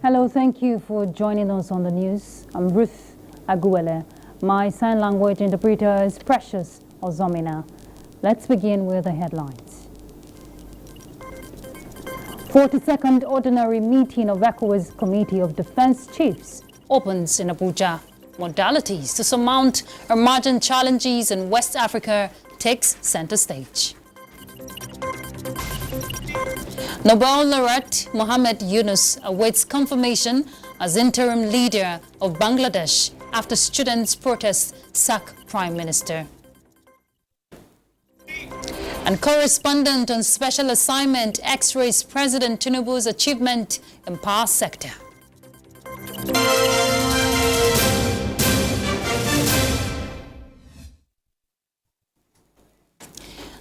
Hello, thank you for joining us on the news. I'm Ruth Aguele. My sign language interpreter is Precious Ozomina. Let's begin with the headlines. 42nd Ordinary Meeting of ECOWAS Committee of Defense Chiefs opens in Abuja. Modalities to surmount emerging challenges in West Africa takes center stage. Nobel laureate Mohammed Yunus awaits confirmation as interim leader of Bangladesh after students' protests sack Prime Minister. And correspondent on special assignment X-rays President Tinubu's achievement in power sector.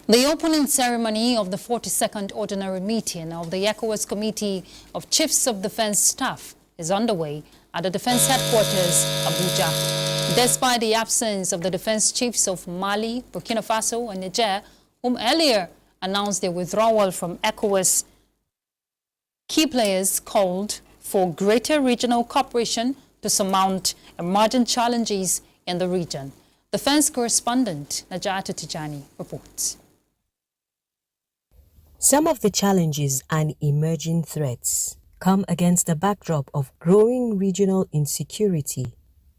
The opening ceremony of the 42nd Ordinary Meeting of the ECOWAS Committee of Chiefs of Defense Staff is underway at the Defense Headquarters, Abuja. Despite the absence of the defense chiefs of Mali, Burkina Faso and Niger, whom earlier announced their withdrawal from ECOWAS, key players called for greater regional cooperation to surmount emerging challenges in the region. Defense correspondent Najatu Tijani reports. Some of the challenges and emerging threats come against the backdrop of growing regional insecurity,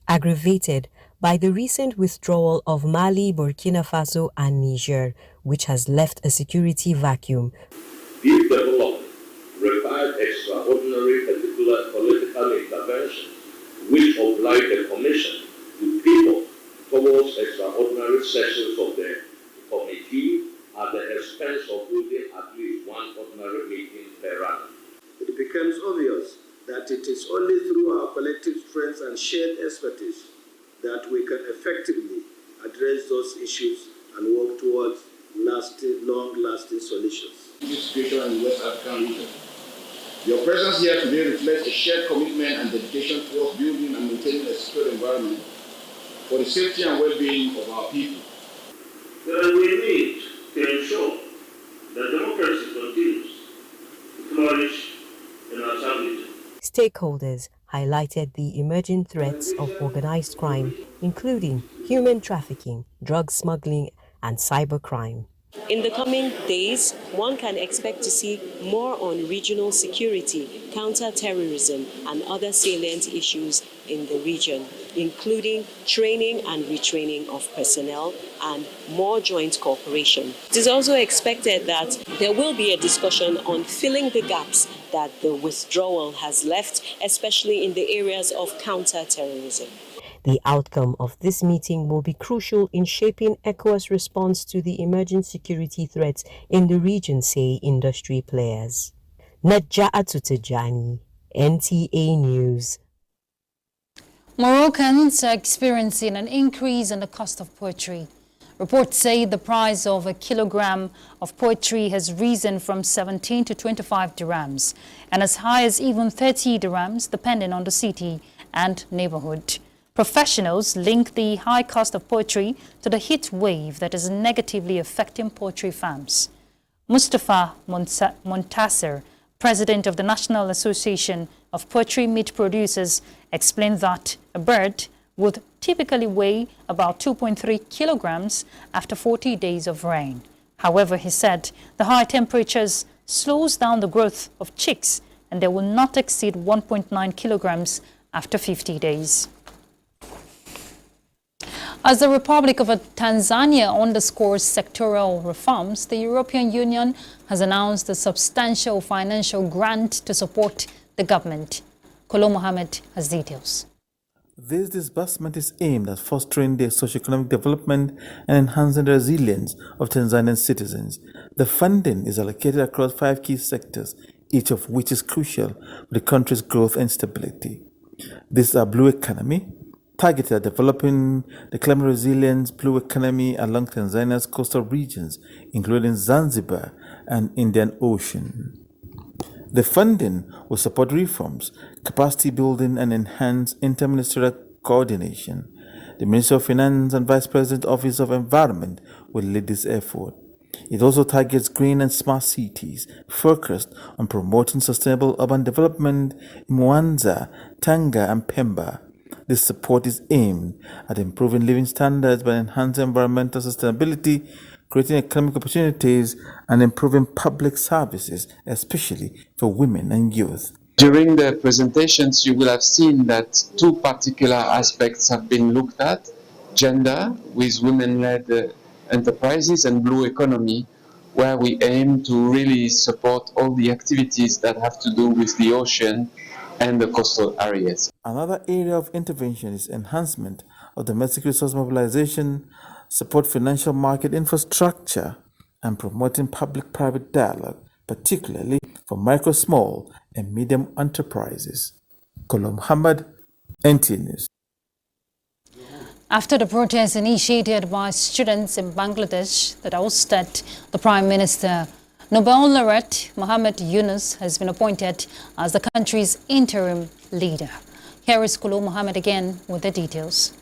aggravated by the recent withdrawal of Mali, Burkina Faso and Niger, which has left a security vacuum. This development required extraordinary political intervention, which obliged the Commission to pivot towards extraordinary sessions of the committee at the expense of holding at least one ordinary meeting per annum. It becomes obvious that it is only through our collective strength and shared expertise that we can effectively address those issues and work towards long-lasting solutions. This situation in the West African region. Your presence here today reflects a shared commitment and dedication towards building and maintaining a secure environment for the safety and well-being of our people. Then we need to ensure that democracy continues to flourish in our region. Stakeholders highlighted the emerging threats of organized crime, including human trafficking, drug smuggling, and cybercrime. In the coming days, one can expect to see more on regional security, counter-terrorism, and other salient issues in the region, including training and retraining of personnel and more joint cooperation. It is also expected that there will be a discussion on filling the gaps that the withdrawal has left, especially in the areas of counter-terrorism. The outcome of this meeting will be crucial in shaping ECOWAS' response to the emerging security threats in the region, say industry players. Najatu Tijani, NTA News. Moroccans are experiencing an increase in the cost of poultry. Reports say the price of a kilogram of poultry has risen from 17 to 25 dirhams and as high as even 30 dirhams depending on the city and neighborhood. Professionals link the high cost of poultry to the heat wave that is negatively affecting poultry farms. Mustafa Montasser, president of the National Association of Poultry Meat Producers, explained that a bird would typically weigh about 2.3 kilograms after 40 days of rain. However, he said the high temperatures slows down the growth of chicks and they will not exceed 1.9 kilograms after 50 days. As the Republic of Tanzania underscores sectoral reforms, the European Union has announced a substantial financial grant to support the government. Kolo Mohammed has details. This disbursement is aimed at fostering the socio-economic development and enhancing the resilience of Tanzanian citizens. The funding is allocated across 5 key sectors, each of which is crucial for the country's growth and stability. These are blue economy, targeted at developing the climate resilient blue economy along Tanzania's coastal regions, including Zanzibar and Indian Ocean. The funding will support reforms, capacity building, and enhance interministerial coordination. The Minister of Finance and Vice President Office of Environment will lead this effort. It also targets green and smart cities, focused on promoting sustainable urban development in Mwanza, Tanga, and Pemba. This support is aimed at improving living standards by enhancing environmental sustainability, creating economic opportunities, and improving public services, especially for women and youth. During the presentations, you will have seen that two particular aspects have been looked at: gender, with women-led enterprises, and blue economy, where we aim to really support all the activities that have to do with the ocean and the coastal areas. Another area of intervention is enhancement of domestic resource mobilization, support financial market infrastructure, and promoting public-private dialogue, particularly for micro, small, and medium enterprises. Kolo Muhammad, NTA News. After the protest initiated by students in Bangladesh that ousted the Prime Minister, Nobel laureate Muhammad Yunus has been appointed as the country's interim leader. Here is Kolo Muhammad again with the details.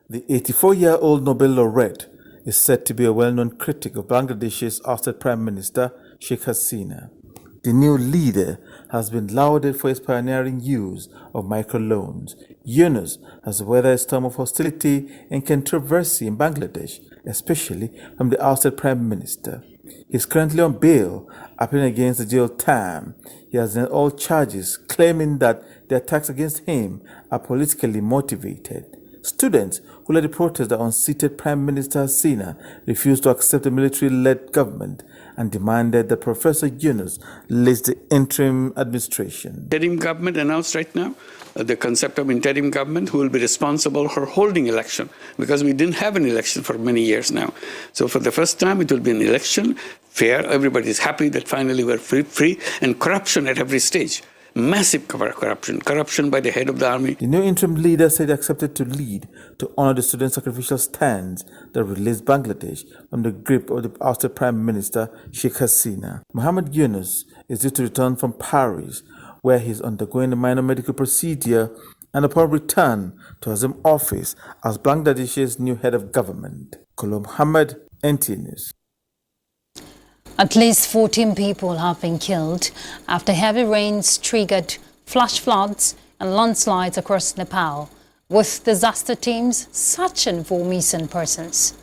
The 84-year-old Nobel laureate is said to be a well-known critic of Bangladesh's ousted Prime Minister Sheikh Hasina. The new leader has been lauded for his pioneering use of microloans. Yunus has weathered a storm of hostility and controversy in Bangladesh, especially from the ousted Prime Minister. He is currently on bail, appealing against the jail term. He has denied all charges, claiming that the attacks against him are politically motivated. Students who led the protest that unseated Prime Minister Hasina refused to accept the military-led government and demanded that Professor Yunus lead the interim administration. Interim government announced right now the concept of interim government who will be responsible for holding election, because we didn't have an election for many years now. So for the first time it will be an election, fair, everybody is happy that finally we're free, and corruption at every stage. Massive corruption by the head of the army. The new interim leader said he accepted to lead to honor the student sacrificial stands that released Bangladesh from the grip of the ousted Prime Minister Sheikh Hasina. Muhammad Yunus is due to return from Paris, where he is undergoing a minor medical procedure, and upon return to assume office as Bangladesh's new head of government. Kolo Muhammad, NTA News. At least 14 people have been killed after heavy rains triggered flash floods and landslides across Nepal, with disaster teams searching for missing persons.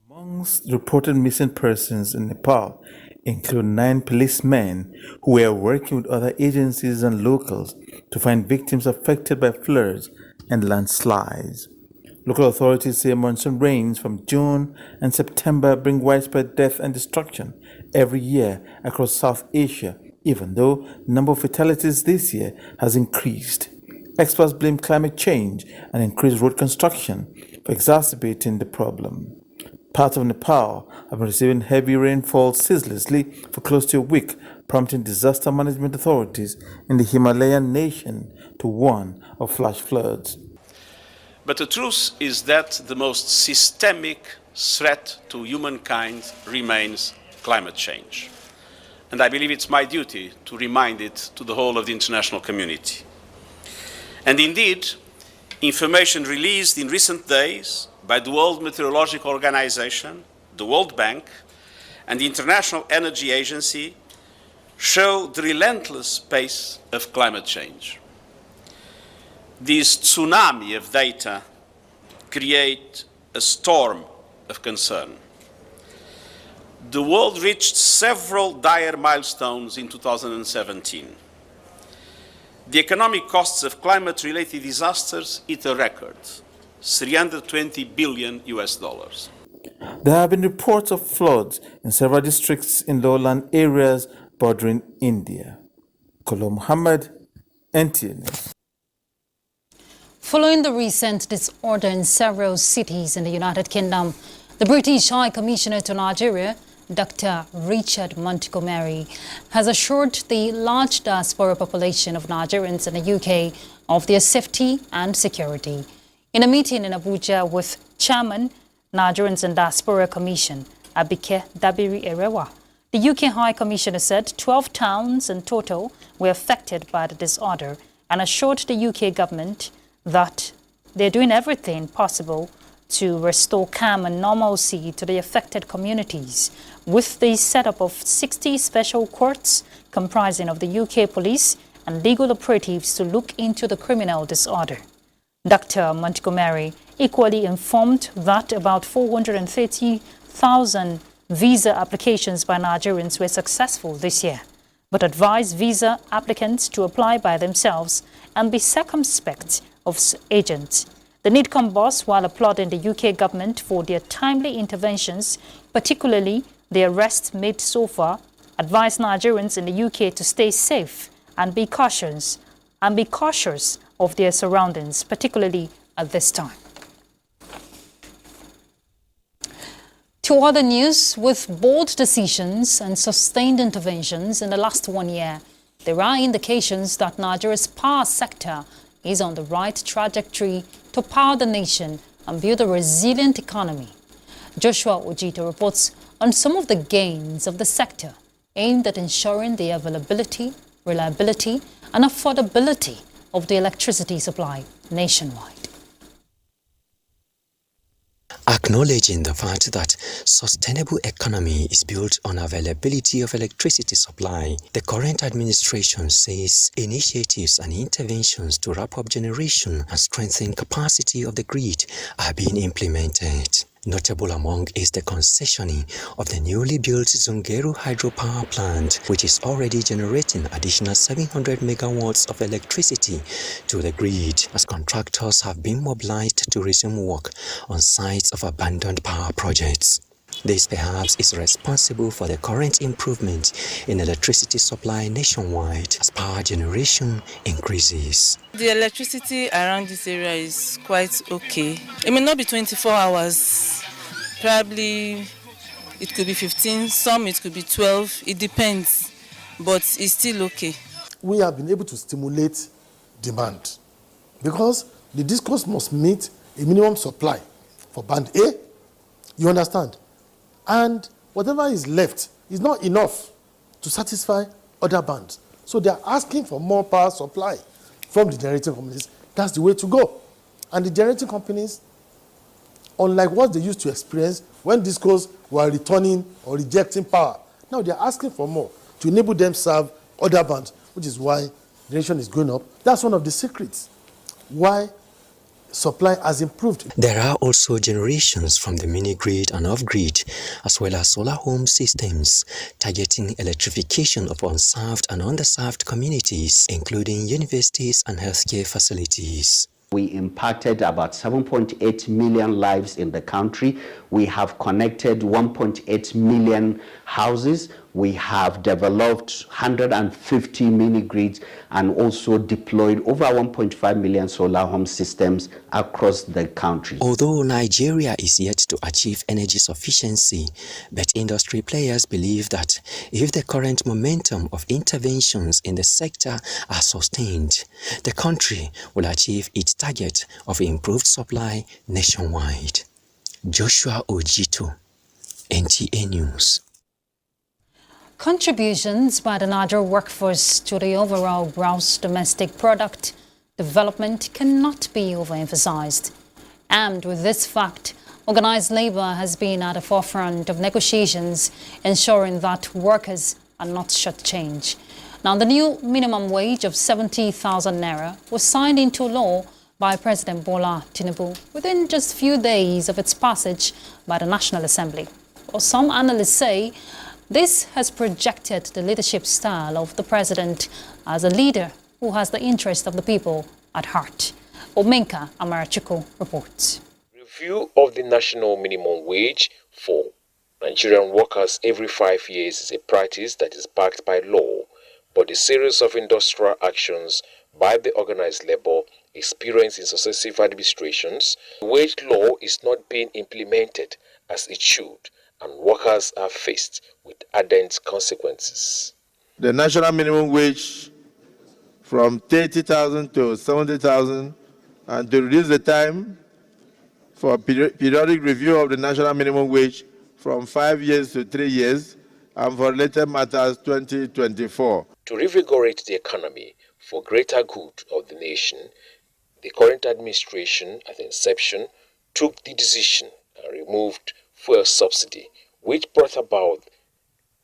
Amongst reported missing persons in Nepal include 9 policemen who were working with other agencies and locals to find victims affected by floods and landslides. Local authorities say monsoon rains from June and September bring widespread death and destruction every year across South Asia, even though the number of fatalities this year has increased. Experts blame climate change and increased road construction for exacerbating the problem. Parts of Nepal have been receiving heavy rainfall ceaselessly for close to a week, prompting disaster management authorities in the Himalayan nation to warn of flash floods. But the truth is that the most systemic threat to humankind remains climate change. And I believe it's my duty to remind it to the whole of the international community. And indeed, information released in recent days by the World Meteorological Organization, the World Bank, and the International Energy Agency show the relentless pace of climate change. This tsunami of data create a storm of concern. The world reached several dire milestones in 2017. The economic costs of climate-related disasters hit a record, $320 billion. There have been reports of floods in several districts in lowland areas bordering India. Kolo Muhammad, NTA News. Following the recent disorder in several cities in the United Kingdom, the British High Commissioner to Nigeria, Dr. Richard Montgomery, has assured the large diaspora population of Nigerians in the UK of their safety and security. In a meeting in Abuja with Chairman, Nigerians and Diaspora Commission, Abike Dabiri Erewa, the UK High Commissioner said 12 towns in total were affected by the disorder and assured the UK government that they're doing everything possible to restore calm and normalcy to the affected communities, with the setup of 60 special courts comprising of the UK police and legal operatives to look into the criminal disorder. Dr. Montgomery equally informed that about 430,000 visa applications by Nigerians were successful this year, but advised visa applicants to apply by themselves and be circumspect of agents. The NIDCOM boss, while applauding the UK government for their timely interventions, particularly the arrests made so far, advised Nigerians in the UK to stay safe and be cautious of their surroundings, particularly at this time. To other news, with bold decisions and sustained interventions in the last 1 year, there are indications that Nigeria's power sector is on the right trajectory to power the nation and build a resilient economy. Joshua Ojito reports on some of the gains of the sector aimed at ensuring the availability, reliability, and affordability of the electricity supply nationwide. Acknowledging the fact that sustainable economy is built on availability of electricity supply, the current administration says initiatives and interventions to ramp up generation and strengthen capacity of the grid are being implemented. Notable among is the concessioning of the newly built Zungeru hydropower plant, which is already generating additional 700 megawatts of electricity to the grid, as contractors have been mobilized to resume work on sites of abandoned power projects. This perhaps is responsible for the current improvement in electricity supply nationwide as power generation increases. The electricity around this area is quite okay. It may not be 24 hours, probably it could be 15, some it could be 12, it depends, but it's still okay. We have been able to stimulate demand because the discourse must meet a minimum supply for band A, you understand? And whatever is left is not enough to satisfy other bands. So they are asking for more power supply from the generating companies. That's the way to go. And the generating companies, unlike what they used to experience when discos were returning or rejecting power, now they are asking for more to enable them serve other bands, which is why generation is going up. That's one of the secrets why supply has improved. There are also generations from the mini-grid and off-grid, as well as solar home systems, targeting electrification of unserved and underserved communities, including universities and healthcare facilities. We impacted about 7.8 million lives in the country. We have connected 1.8 million houses. We have developed 150 mini-grids and also deployed over 1.5 million solar home systems across the country. Although Nigeria is yet to achieve energy sufficiency, but industry players believe that if the current momentum of interventions in the sector are sustained, the country will achieve its target of improved supply nationwide. Joshua Ojito, NTA News. Contributions by the Niger workforce to the overall gross domestic product development cannot be overemphasized. Armed with this fact, organized labor has been at the forefront of negotiations, ensuring that workers are not shortchanged. Now, the new minimum wage of 70,000 naira was signed into law by President Bola Tinubu within just a few days of its passage by the National Assembly. Well, some analysts say this has projected the leadership style of the president as a leader who has the interest of the people at heart. Omenka Amarachukwu reports. Review of the national minimum wage for Nigerian workers every 5 years is a practice that is backed by law, but a series of industrial actions by the organized labor experienced in successive administrations, the wage law is not being implemented as it should, and workers are faced with ardent consequences. The national minimum wage from 30,000 to 70,000, and to reduce the time for periodic review of the national minimum wage from 5 years to 3 years, and for later matters 2024. To revigorate the economy for greater good of the nation, the current administration at the inception took the decision and removed fuel subsidy, which brought about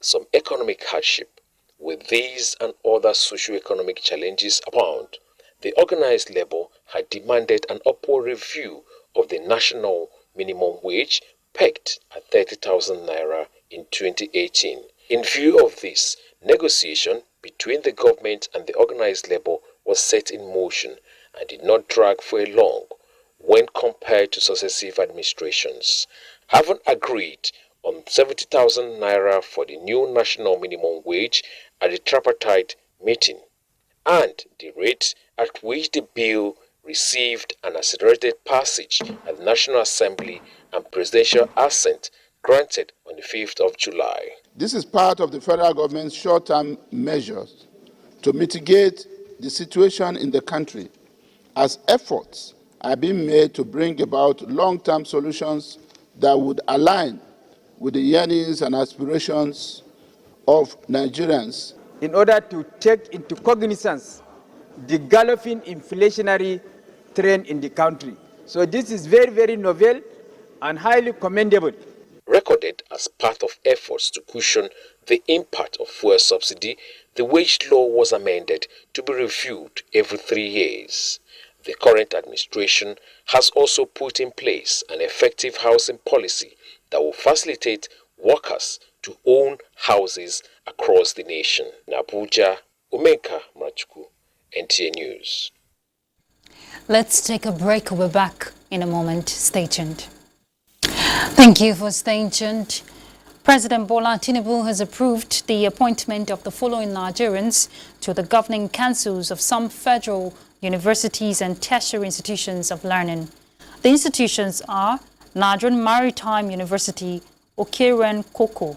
some economic hardship. With these and other socio-economic challenges abound, the organized labor had demanded an upward review of the national minimum wage pegged at 30,000 naira in 2018. In view of this, negotiation between the government and the organized labor was set in motion and did not drag for long when compared to successive administrations. Having agreed on 70,000 naira for the new national minimum wage at the tripartite meeting, and the rate at which the bill received an accelerated passage at the National Assembly and presidential assent granted on the 5th of July. This is part of the federal government's short-term measures to mitigate the situation in the country, as efforts are being made to bring about long-term solutions that would align with the yearnings and aspirations of Nigerians. In order to take into cognizance the galloping inflationary trend in the country. So this is very, very novel and highly commendable. Recorded as part of efforts to cushion the impact of fuel subsidy, the wage law was amended to be reviewed every 3 years. The current administration has also put in place an effective housing policy that will facilitate workers to own houses across the nation. In Abuja, Umenka Mrachuku, NTA News. Let's take a break. We're back in a moment. Stay tuned. Thank you for staying tuned. President Bola Tinubu has approved the appointment of the following Nigerians to the governing councils of some federal universities and tertiary institutions of learning. The institutions are Nigerian Maritime University, Okeren Koko,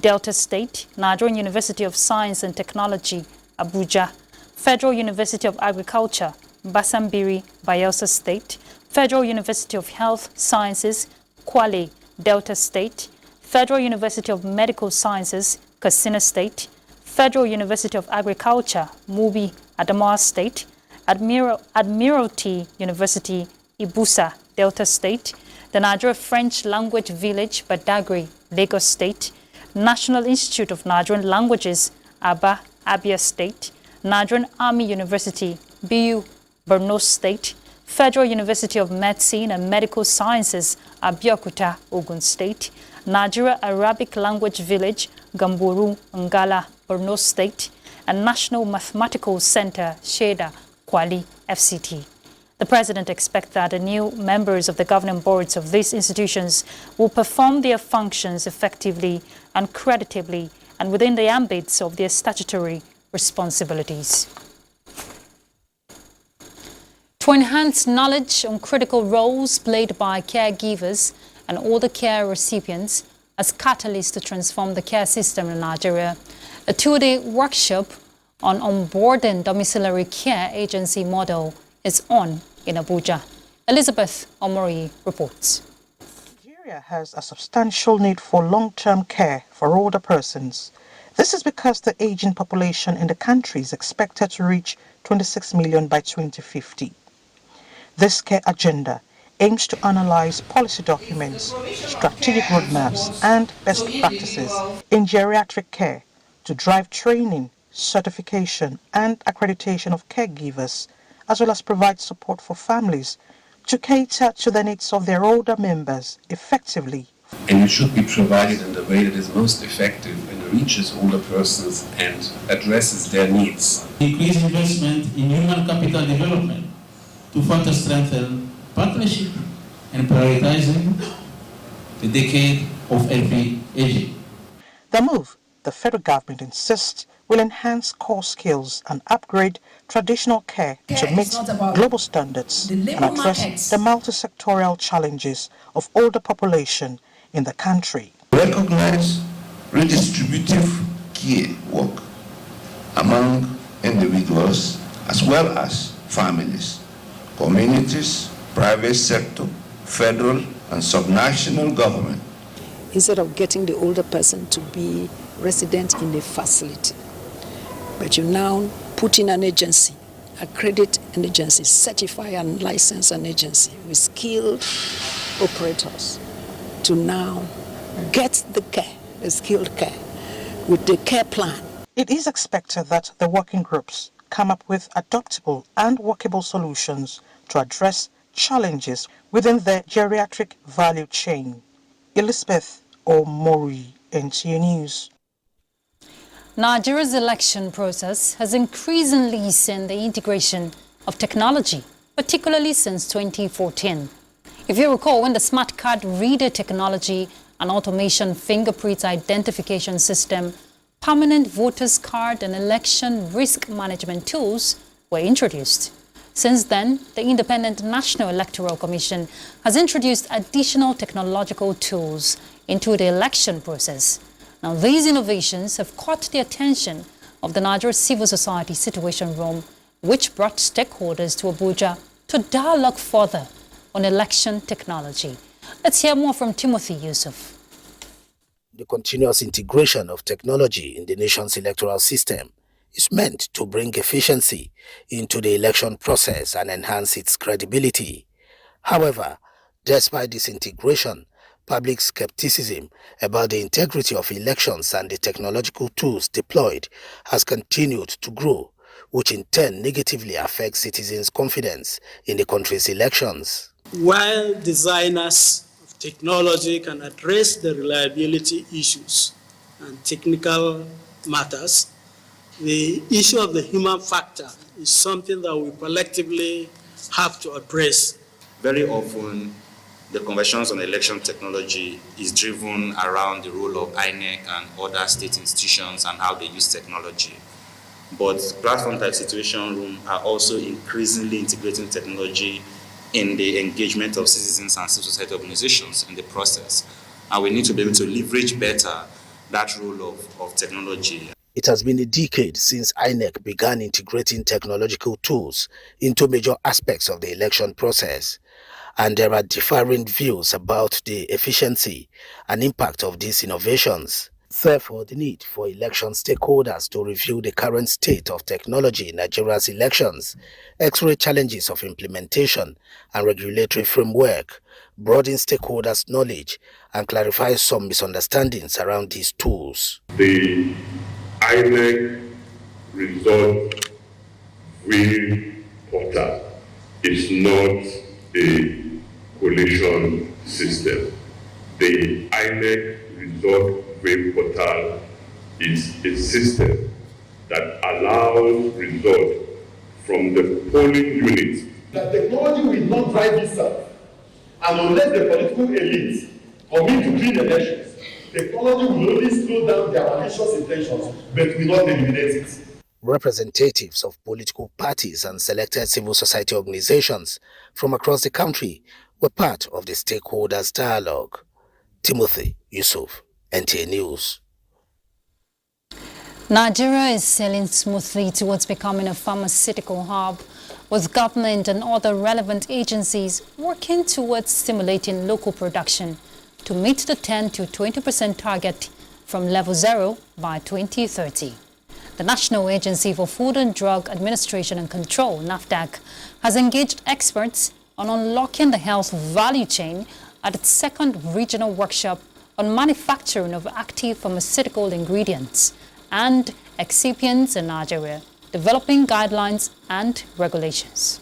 Delta State, Nigerian University of Science and Technology, Abuja, Federal University of Agriculture, Basambiri, Bayelsa State, Federal University of Health Sciences, Kwale, Delta State, Federal University of Medical Sciences, Katsina State, Federal University of Agriculture, Mubi, Adamawa State, Admiralty University, Ibusa, Delta State, the Nigeria French Language Village, Badagry, Lagos State, National Institute of Nigerian Languages, Aba, Abia State, Nigerian Army University, BU, Borno State, Federal University of Medicine and Medical Sciences, Abeokuta, Ogun State, Nigeria Arabic Language Village, Gamburu, Ngala, Borno State, and National Mathematical Center, Sheda, Kwali, FCT. The President expects that the new members of the governing boards of these institutions will perform their functions effectively and creditably and within the ambits of their statutory responsibilities. To enhance knowledge on critical roles played by caregivers and other care recipients as catalysts to transform the care system in Nigeria, a two-day workshop on onboarding domiciliary care agency model is on in Abuja. Elizabeth Omori reports. Nigeria has a substantial need for long-term care for older persons. This is because the aging population in the country is expected to reach 26 million by 2050. This care agenda aims to analyze policy documents, strategic roadmaps, and best practices in geriatric care to drive training, certification, and accreditation of caregivers, as well as provide support for families to cater to the needs of their older members effectively. And it should be provided in the way that is most effective and reaches older persons and addresses their needs. Increase investment in human capital development to further strengthen partnership and prioritizing the decade of healthy aging. The move, the federal government insists, will enhance core skills and upgrade traditional care to meet global standards and address the multi-sectorial challenges of older population in the country. Recognize redistributive care work among individuals as well as families, communities, private sector, federal and subnational government. Instead of getting the older person to be resident in a facility, but you now put in an agency, accredit an agency, certify and license an agency with skilled operators to now get the care, the skilled care, with the care plan. It is expected that the working groups come up with adaptable and workable solutions to address challenges within the geriatric value chain. Elizabeth Omori, NTA News. Nigeria's election process has increasingly seen the integration of technology, particularly since 2014. If you recall, when the smart card reader technology and automation fingerprint identification system, permanent voters card and election risk management tools were introduced. Since then, the Independent National Electoral Commission has introduced additional technological tools into the election process. Now, these innovations have caught the attention of the Nigeria Civil Society Situation Room, which brought stakeholders to Abuja to dialogue further on election technology. Let's hear more from Timothy Yusuf. The continuous integration of technology in the nation's electoral system is meant to bring efficiency into the election process and enhance its credibility. However, despite this integration, public skepticism about the integrity of elections and the technological tools deployed has continued to grow, which in turn negatively affects citizens' confidence in the country's elections. While designers of technology can address the reliability issues and technical matters, the issue of the human factor is something that we collectively have to address. Very often, the conversations on election technology is driven around the role of INEC and other state institutions and how they use technology. But platforms like Situation Room are also increasingly integrating technology in the engagement of citizens and civil society organizations in the process. And we need to be able to leverage better that role of technology. It has been a decade since INEC began integrating technological tools into major aspects of the election process, and there are differing views about the efficiency and impact of these innovations. Therefore, the need for election stakeholders to review the current state of technology in Nigeria's elections, X-ray challenges of implementation and regulatory framework, broaden stakeholders' knowledge and clarify some misunderstandings around these tools. The INEC result wheel portal is not a collation system. The INEC result wheel portal is a system that allows results from the polling unit. The technology will not drive itself, and unless the political elite commit to clean elections, technology will only slow down their malicious intentions, but will not eliminate it. Representatives of political parties and selected civil society organizations from across the country were part of the stakeholders' dialogue. Timothy Yusuf, NTA News. Nigeria is sailing smoothly towards becoming a pharmaceutical hub, with government and other relevant agencies working towards stimulating local production to meet the 10 to 20% target from level 0 by 2030. The National Agency for Food and Drug Administration and Control, NAFDAC, has engaged experts on unlocking the health value chain at its second regional workshop on manufacturing of active pharmaceutical ingredients and excipients in Nigeria, developing guidelines and regulations.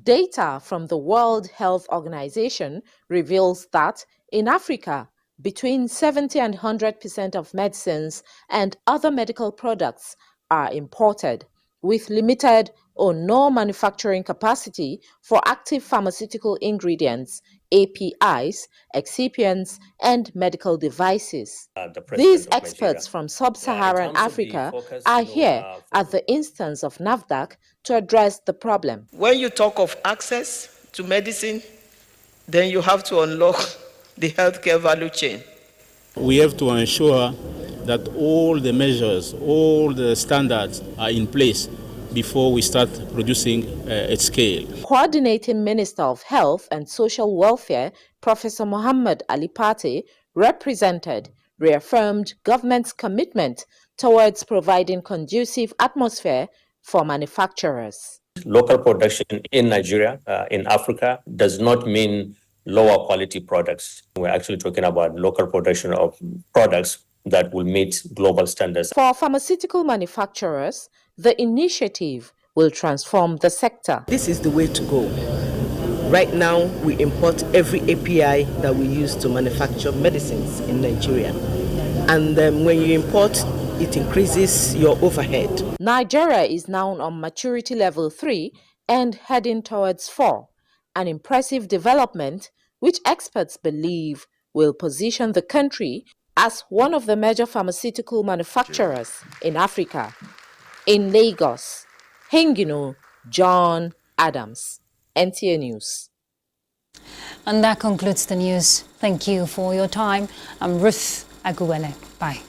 Data from the World Health Organization reveals that in Africa, between 70 and 100% of medicines and other medical products are imported, with limited or no manufacturing capacity for active pharmaceutical ingredients, APIs, excipients, and medical devices. These experts from sub-Saharan Africa are here at the instance of NAFDAC to address the problem. When you talk of access to medicine, then you have to unlock the healthcare value chain. We have to ensure that all the measures, all the standards are in place before we start producing at scale. Coordinating Minister of Health and Social Welfare, Professor Muhammad Ali Pate, reaffirmed government's commitment towards providing conducive atmosphere for manufacturers. Local production in Nigeria, in Africa, does not mean lower quality products. We're actually talking about local production of products that will meet global standards. For pharmaceutical manufacturers, the initiative will transform the sector. This is the way to go. Right now, we import every API that we use to manufacture medicines in Nigeria. And when you import, it increases your overhead. Nigeria is now on maturity level 3 and heading towards 4, an impressive development which experts believe will position the country as one of the major pharmaceutical manufacturers in Africa. In Lagos, Hingino John Adams, NTA News. And that concludes the news. Thank you for your time. I'm Ruth Aguele. Bye.